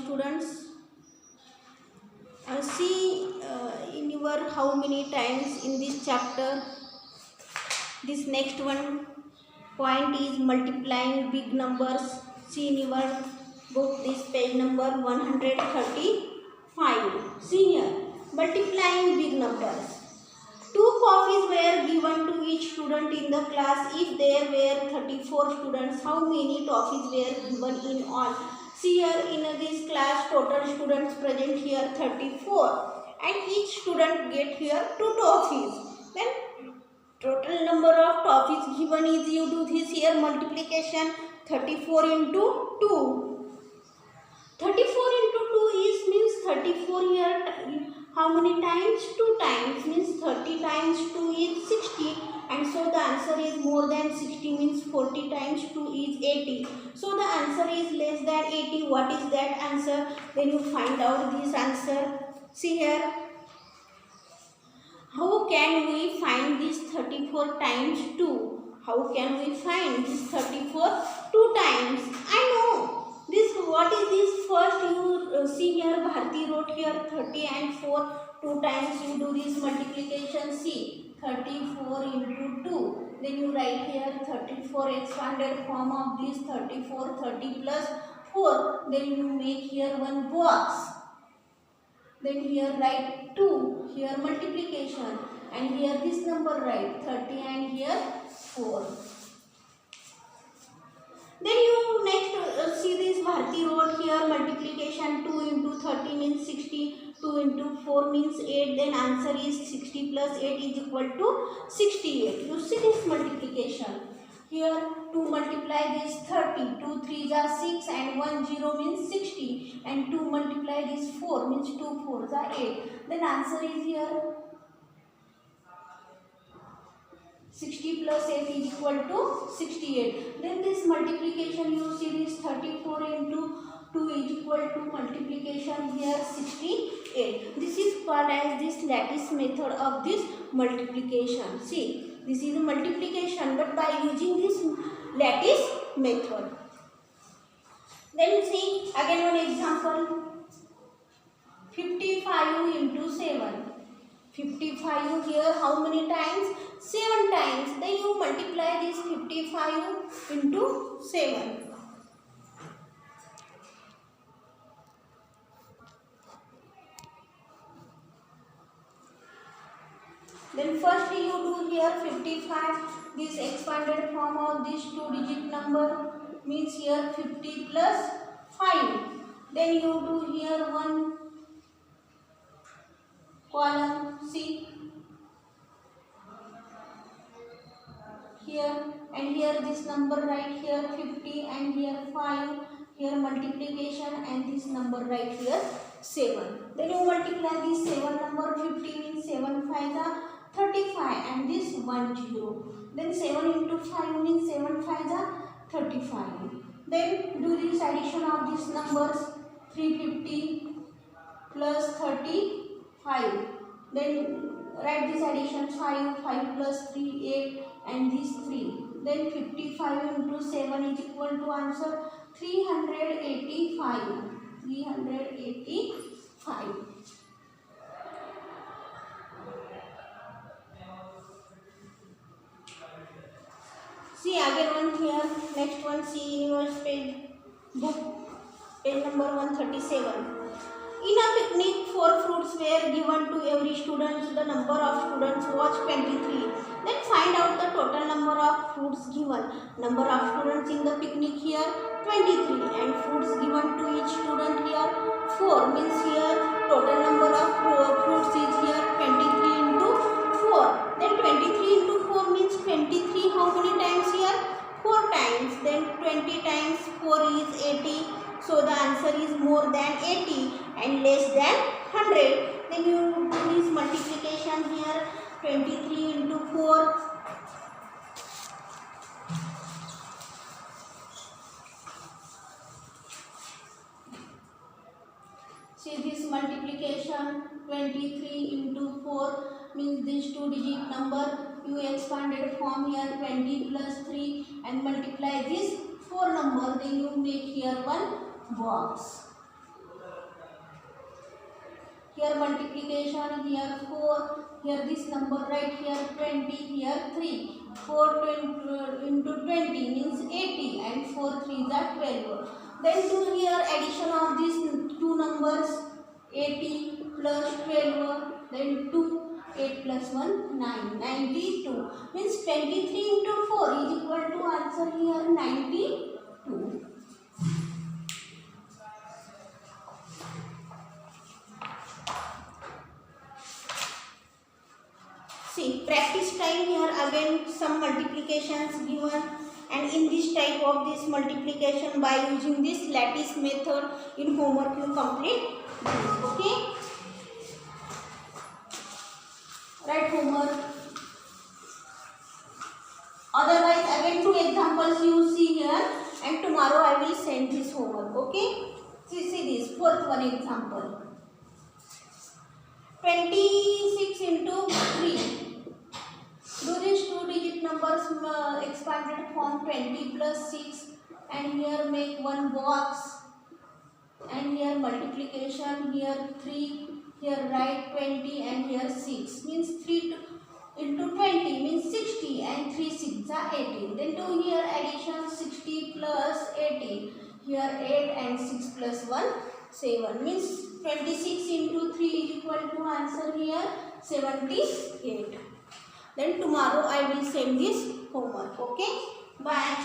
students. See in your how many times in this chapter. This next one point is multiplying big numbers. See in your book this page number 135. See here, multiplying big numbers. 2 copies were given to each student in the class. If there were 34 students, how many toffees were given in all? See here, in this class total students present here 34 and each student get here 2 toffees. Then total number of toffees given is, you do this here multiplication, 34 into 2. 34 into 2 is means 34 here. How many times? 2 times, means 30 times 2 is 60, and so the answer is more than 60, means 40 times 2 is 80. So the answer is less than 80. What is that answer? Then you find out this answer. See here. How can we find this 34 times 2? How can we find this 34 2 times? I know. This, what is this? First you see here, Bharti wrote here 30 and 4. 2 times you do this multiplication. See, 34 into 2. Then you write here 34 expanded form of this 34, 30 plus 4. Then you make here one box. Then here write 2. Here multiplication. And here this number write 30 and here 4. Then you next see this Bharti wrote here multiplication. 2 into 30 means 60, 2 into 4 means 8, then answer is 60 plus 8 is equal to 68. You see this multiplication. Here 2 multiply this 30, 2 3s are 6 and 1 0 means 60, and 2 multiply this 4 means 2 4s are 8. Then answer is here 60 plus 8 is equal to 68. Then this multiplication, you see this 34 into 2 is equal to multiplication here 68. This is called as this lattice method of this multiplication. See, this is a multiplication but by using this lattice method. Then see again one example. 55 into 7. 55 here how many times? 7 times. Then you multiply this 55 into 7. Then firstly you do here 55. This expanded form of this 2-digit number means here 50 plus 5. Then you do here one column. See here, and here this number right here 50 and here 5, here multiplication, and this number right here 7. Then you multiply this 7 number. 50 means 7 5s are 35 and this 1 0. Then 7 into 5 means 7 5s are 35. Then do this addition of these numbers. 350 plus 35. Then write this addition. 5 plus 3 8 and this 3. Then 55 into 7 is equal to answer 385. 385. See again one here. Next one, see in your page book, page number 137. In a picnic, 4 fruits were given to every student. The number of students was 23. Then find out the total number of fruits given. Number of students in the picnic here 23 and fruits given to each student here 4. Means here total number of fruits is here 23 into 4. Then 23 into 4 means 23. How many times here? 4 times. Then 20 times 4 is 80. So the answer is more than 80 and less than 100. Then you do this multiplication here. 23 into 4. See this multiplication. 23 into 4 means this 2-digit number. You expanded form here 20 plus 3 and multiply this 4 number. Then you make here one box. here multiplication, here 4, here this number, right here 20, here 3. 4 into 20 means 80 and 4 3s are 12. Then do here addition of these two numbers, 80 plus 12, then 2, 8 plus 1, 9, 92. Means 23 into 4 is equal to answer here 92. See, practice time here again some multiplications given, and in this type of this multiplication by using this lattice method in homework you complete this. Okay, write homework. Otherwise again two examples you see here, and tomorrow I will send this homework. Okay, see this fourth one example. 26 into 3. Do these two-digit numbers expanded form 20 plus 6, and here make one box, and here multiplication, here 3, here write 20 and here 6, means 3 into 20 means 60 and 3 6 are 18. Then do here addition 60 plus 18, here 8 and 6 plus 1 7, means 26 into 3 is equal to answer here 78. Then tomorrow I will send this homework. Okay, bye.